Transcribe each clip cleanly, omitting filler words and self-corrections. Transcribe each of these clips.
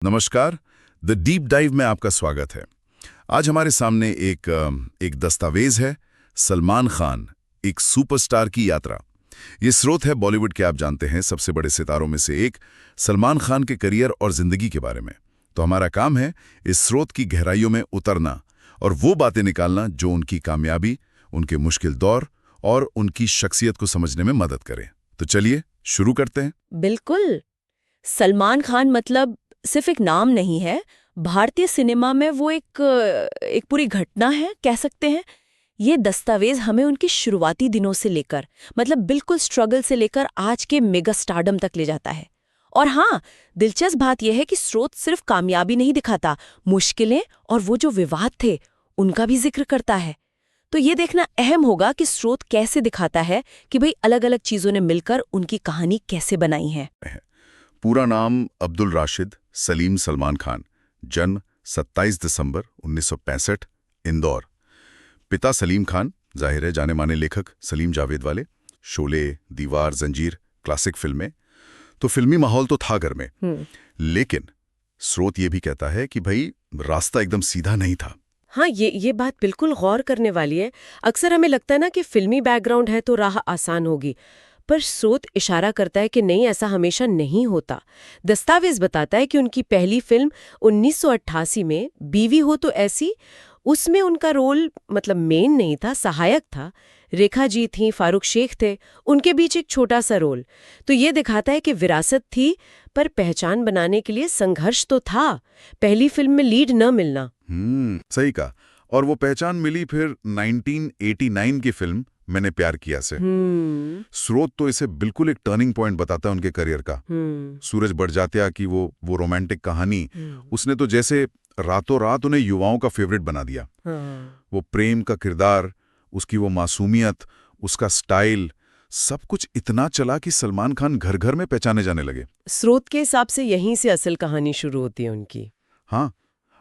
नमस्कार। The deep dive में आपका स्वागत है। आज हमारे सामने एक दस्तावेज है, सलमान खान, एक सुपरस्टार की यात्रा। ये स्रोत है बॉलीवुड के, आप जानते हैं, सबसे बड़े सितारों में से एक, सलमान खान के करियर और जिंदगी के बारे में। तो हमारा काम है इस स्रोत की गहराइयों में उतरना और वो बातें निकालना जो उनकी कामयाबी, उनके मुश्किल दौर और उनकी शख्सियत को समझने में मदद करें। तो चलिए शुरू करते हैं। बिल्कुल। सलमान खान मतलब सिर्फ एक नाम नहीं है, भारतीय सिनेमा में वो एक पूरी घटना है, कह सकते हैं। ये दस्तावेज हमें उनकी शुरुआती दिनों से लेकर, मतलब बिल्कुल स्ट्रगल से लेकर आज के मेगा स्टारडम तक ले जाता है। और हाँ, दिलचस्प बात यह है कि स्रोत सिर्फ कामयाबी नहीं दिखाता, मुश्किलें और वो जो विवाद थे उनका भी जिक्र करता है। तो ये देखना अहम होगा कि स्रोत कैसे दिखाता है कि भाई अलग अलग चीजों ने मिलकर उनकी कहानी कैसे बनाई है। पूरा नाम अब्दुल राशिद सलीम सलमान खान, जन्म 27 दिसंबर 1965, इंदौर। पिता सलीम खान, जाहिर है जाने माने लेखक सलीम जावेद वाले, शोले, दीवार, जंजीर, क्लासिक फिल्में। तो फिल्मी माहौल तो था घर में, लेकिन स्रोत ये भी कहता है कि भाई रास्ता एकदम सीधा नहीं था। हाँ, ये बात बिल्कुल गौर करने वाली है। अक्सर हमें लगता है ना कि फिल्मी बैकग्राउंड है तो राह आसान होगी, पर स्रोत इशारा करता है कि नहीं, ऐसा हमेशा नहीं होता। दस्तावेज बताता है कि उनकी पहली फिल्म 1988 में बीवी हो तो ऐसी, उसमें उनका रोल मतलब मेन नहीं था, सहायक था। रेखा जी थीं, फारूक शेख थे, उनके बीच एक छोटा सा रोल। तो ये दिखाता है कि विरासत थी, पर पहचान बनाने के लिए संघर्ष तो था। पहली फिल्म में लीड न मिलना। सही कहा। और वो पहचान मिली फिर 1989 की फिल्म मैंने प्यार किया से। स्रोत तो इसे बिल्कुल एक टर्निंग पॉइंट बताता है उनके करियर का। सूरज बड़जात्या की वो रोमांटिक कहानी, उसने तो जैसे रातों रात उन्हें युवाओं का फेवरेट बना दिया। वो प्रेम का किरदार, उसकी वो मासूमियत, उसका स्टाइल, सब कुछ इतना चला कि सलमान खान घर घर में पहचाने जाने लगे। स्रोत के हिसाब से यहीं से असल कहानी शुरू होती है उनकी। हाँ,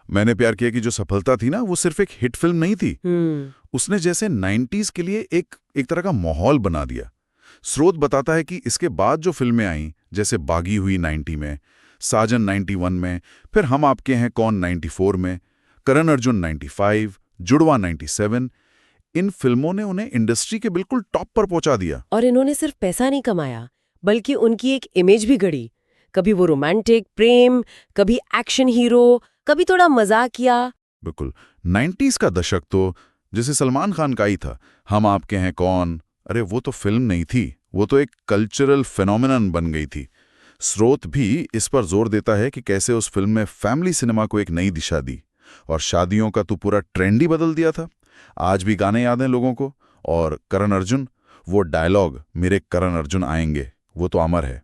मैंने प्यार किया की जो सफलता थी ना, वो सिर्फ एक हिट फिल्म नहीं थी। उसने जैसे 90s के लिए एक तरह का माहौल बना दिया। स्रोत बताता है कि इसके बाद जो फिल्में आईं, जैसे बागी हुई 90 में, साजन 91 में, फिर हम आपके हैं कौन 94 में, करण अर्जुन 95, जुड़वा 97, इन फिल्मों ने उन्हें इंडस्ट्री के बिल्कुल टॉप पर पहुंचा दिया। और इन्होंने सिर्फ पैसा नहीं कमाया, बल्कि उनकी एक इमेज भी गढ़ी। कभी वो रोमांटिक प्रेम, कभी एक्शन हीरो, कभी थोड़ा मजाकिया। बिल्कुल 90s का दशक तो जैसे सलमान खान का ही था। हम आपके हैं कौन, अरे वो तो फिल्म नहीं थी, वो तो एक कल्चरल फेनोमेनन बन गई थी। स्रोत भी इस पर जोर देता है कि कैसे उस फिल्म में फैमिली सिनेमा को एक नई दिशा दी और शादियों का तो पूरा ट्रेंड ही बदल दिया था। आज भी गाने याद हैं लोगों को। और करण अर्जुन, वो डायलॉग मेरे करण अर्जुन आएंगे, वो तो अमर है।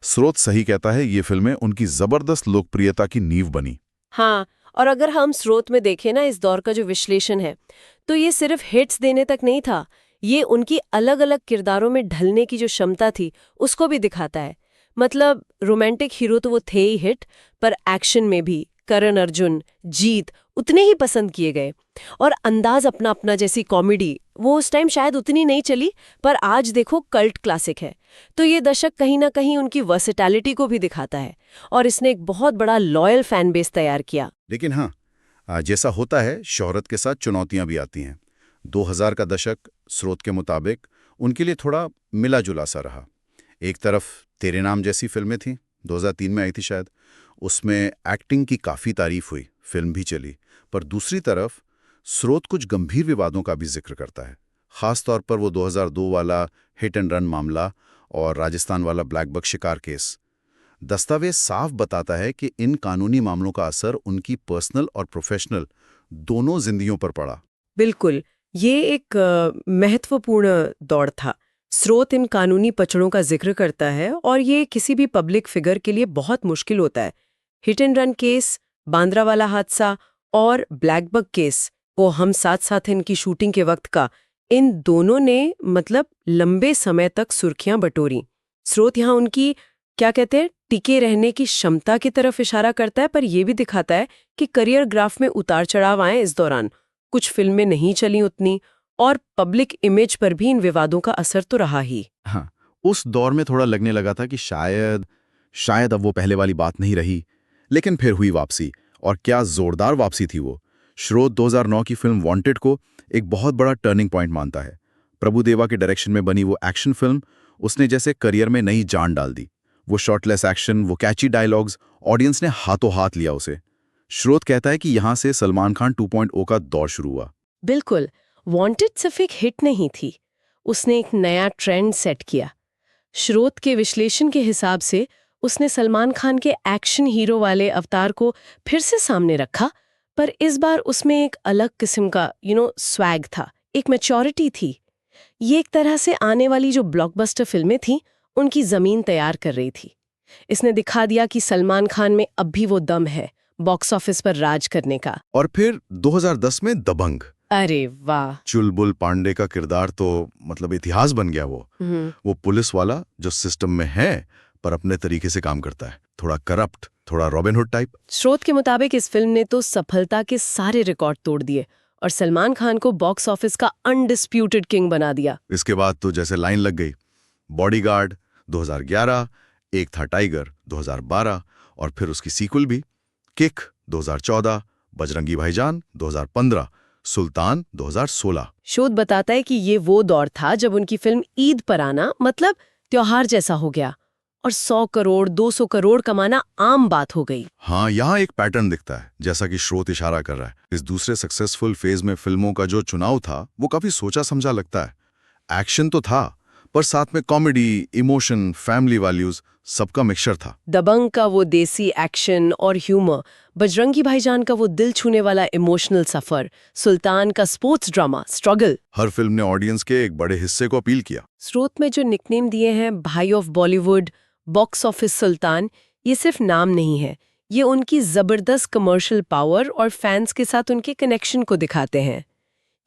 स्रोत सही कहता है, ये फिल्में उनकी जबरदस्त लोकप्रियता की नींव बनी। हाँ, और अगर हम स्रोत में देखें ना, इस दौर का जो विश्लेषण है, तो ये सिर्फ हिट्स देने तक नहीं था, ये उनकी अलग अलग किरदारों में ढलने की जो क्षमता थी उसको भी दिखाता है। मतलब रोमांटिक हीरो तो वो थे ही हिट, पर एक्शन में भी करण अर्जुन, जीत उतने ही पसंद किए गए। और अंदाज अपना अपना, जैसी कॉमेडी, वो उस टाइम शायद उतनी नहीं चली, पर आज देखो कल्ट क्लासिक है। तो ये दशक कहीं ना कहीं उनकी वर्सेटैलिटी को भी दिखाता है, और इसने एक बहुत बड़ा लॉयल फैन बेस तैयार किया। लेकिन हाँ, जैसा होता है शोहरत के साथ चुनौतियां भी आती हैं। 2000 का दशक स्रोत के मुताबिक उनके लिए थोड़ा मिला जुला सा रहा। एक तरफ तेरे नाम जैसी फिल्में थीं, 2003 में आई थी शायद, उसमें एक्टिंग की काफ़ी तारीफ हुई, फिल्म भी चली। पर दूसरी तरफ स्रोत कुछ गंभीर विवादों का भी जिक्र करता है, ख़ास तौर पर वो 2002 वाला हिट एंड रन मामला और राजस्थान वाला ब्लैक बक शिकार केस। दस्तावेज साफ बताता है कि इन कानूनी मामलों का असर उनकी पर्सनल और प्रोफेशनल दोनों जिंदगियों पर पड़ा। बिल्कुल, ये एक महत्वपूर्ण दौर था। स्रोत इन कानूनी पचड़ों का जिक्र करता है, और ये किसी भी पब्लिक फिगर के लिए बहुत मुश्किल होता है। Hit and run case, Bandra वाला हादसा और ब्लैक बक केस, वो हम साथ साथ इनकी शूटिंग के वक्त का, इन दोनों ने मतलब लंबे समय तक सुर्खियां बटोरी। स्रोत यहाँ उनकी, क्या कहते हैं, टिके रहने की क्षमता की तरफ इशारा करता है, पर यह भी दिखाता है कि करियर ग्राफ में उतार चढ़ाव आए इस दौरान। कुछ फिल्में नहीं चली उतनी, और पब्लिक इमेज पर भी इन विवादों का असर तो रहा ही। हाँ, उस दौर में थोड़ा लगने लगा था कि शायद अब वो पहले वाली बात नहीं रही। लेकिन फिर हुई वापसी, और क्या जोरदार वापसी थी वो। स्रोत 2009 की फिल्म वांटेड को एक बहुत बड़ा टर्निंग पॉइंट मानता है। प्रभुदेवा के डायरेक्शन में बनी वो एक्शन फिल्म उसने जैसे करियर में नई जान डाल दी। वो शॉर्टलेस एक्शन, वो कैची डायलॉग्स, ऑडियंस ने हाथों हाथ लिया उसे। स्रोत कहता है कि यहां से सलमान खान 2.0 का दौर शुरू हुआ। बिल्कुल, वांटेड सिर्फ एक हिट नहीं थी, उसने एक नया ट्रेंड सेट किया। स्रोत के विश्लेषण के हिसाब से उसने सलमान खान के एक्शन हीरो वाले अवतार को फिर से सामने रखा, पर इस बार उसमें एक अलग किस्म का स्वैग था, एक मैच्योरिटी थी। ये एक तरह से आने वाली जो ब्लॉकबस्टर फिल्में थीं, उनकी जमीन तैयार कर रही थी। इसने दिखा दिया कि सलमान खान में अब भी वो दम है बॉक्स ऑफिस पर राज करने का। और फिर 2010 में दबंग। अरे वाह! चुलबुल पांडे का किरदार तो मतलब इतिहास बन गया वो पुलिस वाला जो सिस्टम में है पर अपने तरीके से काम करता है, थोड़ा करप्ट, थोड़ा रॉबिनहुड टाइप। स्रोत के मुताबिक इस फिल्म ने तो सफलता के सारे रिकॉर्ड तोड़ दिए और सलमान खान को बॉक्स ऑफिस का अनडिस्प्यूटेड किंग बना दिया। इसके बाद तो जैसे लाइन लग गई, बॉडीगार्ड 2011, एक था टाइगर 2012, और फिर उसकी सीक्वल भी, किक 2014, बजरंगी भाईजान 2015, सुल्तान 2016। शोध बताता है कि ये वो दौर था जब उनकी फिल्म ईद पर आना मतलब त्योहार जैसा हो गया और 100 करोड़ 200 करोड़ कमाना आम बात हो गई। हाँ, यहाँ एक पैटर्न दिखता है, जैसा कि स्रोत इशारा कर रहा है। इस दूसरे सक्सेसफुल फेज में फिल्मों का जो चुनाव था वो काफी सोचा समझा लगता है। एक्शन तो था, पर साथ में कॉमेडी, इमोशन, फैमिली वैल्यूज सबका मिक्सचर था। दबंग का वो देसी एक्शन और ह्यूमर, बजरंगी भाईजान का वो दिल छूने वाला इमोशनल सफर, सुल्तान का स्पोर्ट्स ड्रामा स्ट्रगल, हर फिल्म ने ऑडियंस के एक बड़े हिस्से को अपील किया। स्रोत में जो निकनेम दिए हैं भाई ऑफ बॉलीवुड, बॉक्स ऑफिस सुल्तान, ये सिर्फ नाम नहीं है, ये उनकी जबरदस्त कमर्शियल पावर और फैंस के साथ उनके कनेक्शन को दिखाते हैं।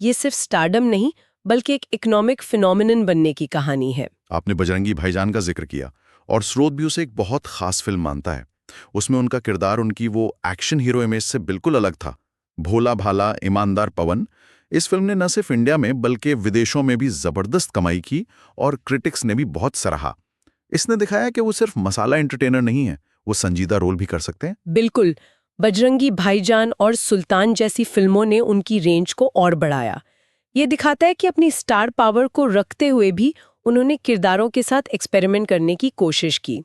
ये सिर्फ स्टारडम नहीं बल्कि एक इकोनॉमिक फिनोमिनन बनने की कहानी है। आपने बजरंगी भाईजान का जिक्र किया, और स्रोत भी उसे एक बहुत खास फिल्म मानता है। उसमें उनका किरदार उनकी वो एक्शन हीरो इमेज से बिल्कुल अलग था। भोला भाला ईमानदार पवन। इस फिल्म ने न सिर्फ इंडिया में बल्कि विदेशों में भी जबरदस्त कमाई की और क्रिटिक्स ने भी बहुत सराहा। इसने दिखाया कि वो सिर्फ मसाला एंटरटेनर नहीं है, वो संजीदा रोल भी कर सकते हैं। बिल्कुल, बजरंगी भाईजान और सुल्तान जैसी फिल्मों ने उनकी रेंज को और बढ़ाया। ये दिखाता है कि अपनी स्टार पावर को रखते हुए भी उन्होंने किरदारों के साथ एक्सपेरिमेंट करने की कोशिश की।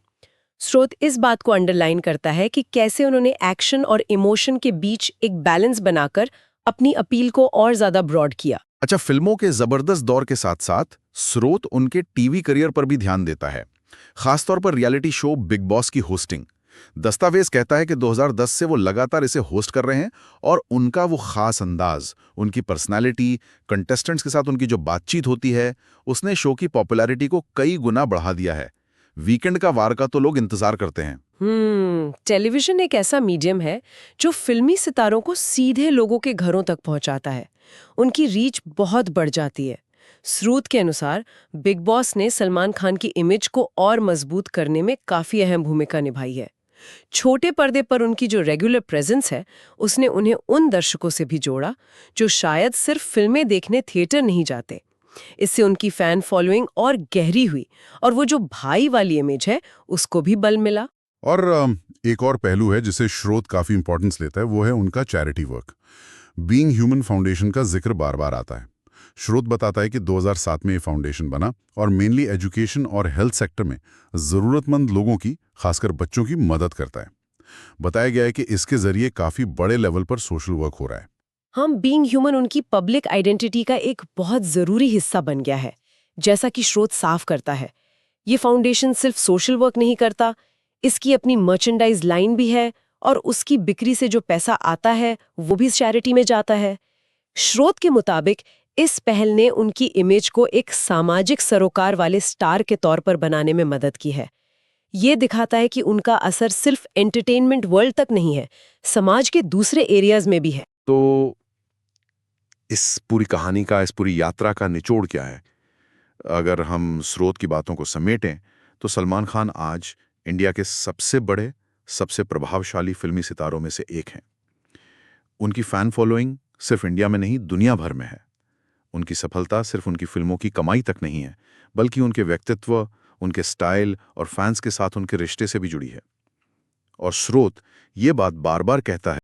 स्रोत इस बात को अंडरलाइन करता है कि कैसे उन्होंने एक्शन और इमोशन के बीच एक बैलेंस बनाकर अपनी अपील को और ज्यादा ब्रॉड किया। अच्छा, फिल्मों के जबरदस्त दौर के साथ साथ स्रोत उनके टीवी करियर पर भी ध्यान देता है, खासतौर पर रियलिटी शो बिग बॉस की होस्टिंग। दस्तावेज कहता है कि 2010 से वो लगातार इसे होस्ट कर रहे हैं, और उनका वो खास अंदाज, उनकी पर्सनालिटी, कंटेस्टेंट्स के साथ उनकी जो बातचीत होती है, उसने शो की पॉपुलैरिटी को कई गुना बढ़ा दिया है। वीकेंड का वार का तो लोग इंतजार करते हैं। टेलीविजन एक ऐसा मीडियम है जो फिल्मी सितारों को सीधे लोगों के घरों तक पहुंचाता है। उनकी रीच बहुत बढ़ जाती है। स्रोत के अनुसार बिग बॉस ने सलमान खान की इमेज को और मजबूत करने में काफी अहम भूमिका निभाई है। छोटे पर्दे पर उनकी जो रेगुलर प्रेजेंस है, उसने उन्हें उन दर्शकों से भी जोड़ा जो शायद सिर्फ फिल्में देखने थिएटर नहीं जाते। इससे उनकी फैन फॉलोइंग और गहरी हुई, और वो जो भाई वाली इमेज है उसको भी बल मिला। और एक और पहलू है जिसे स्रोत काफी इंपॉर्टेंस लेता है, वो है उनका charity work. Being human foundation का जिक्र बार बार आता है। स्रोत बताता है कि 2007 में ये फाउंडेशन बना और मेनली एजुकेशन और हेल्थ सेक्टर में जरूरतमंद लोगों की, खासकर बच्चों की मदद करता है। बताया गया है कि इसके जरिए काफी बड़े लेवल पर सोशल वर्क हो रहा है। हम बीइंग ह्यूमन उनकी पब्लिक आइडेंटिटी का एक बहुत जरूरी हिस्सा बन गया है। जैसा कि स्रोत साफ करता है, ये फाउंडेशन सिर्फ सोशल वर्क नहीं करता, इसकी अपनी मर्चेंडाइज लाइन भी है, और उसकी बिक्री से जो पैसा आता है वो भी चैरिटी में जाता है। स्रोत के मुताबिक इस पहल ने उनकी इमेज को एक सामाजिक सरोकार वाले स्टार के तौर पर बनाने में मदद की है। ये दिखाता है कि उनका असर सिर्फ एंटरटेनमेंट वर्ल्ड तक नहीं है, समाज के दूसरे एरियाज में भी है। तो इस पूरी कहानी का, इस पूरी यात्रा का निचोड़ क्या है? अगर हम स्रोत की बातों को समेटें तो सलमान खान आज इंडिया के सबसे बड़े, सबसे प्रभावशाली फिल्मी सितारों में से एक हैं। उनकी फैन फॉलोइंग सिर्फ इंडिया में नहीं, दुनिया भर में है। उनकी सफलता सिर्फ उनकी फिल्मों की कमाई तक नहीं है, बल्कि उनके व्यक्तित्व, उनके स्टाइल और फैंस के साथ उनके रिश्ते से भी जुड़ी है। और स्रोत ये बात बार बार कहता है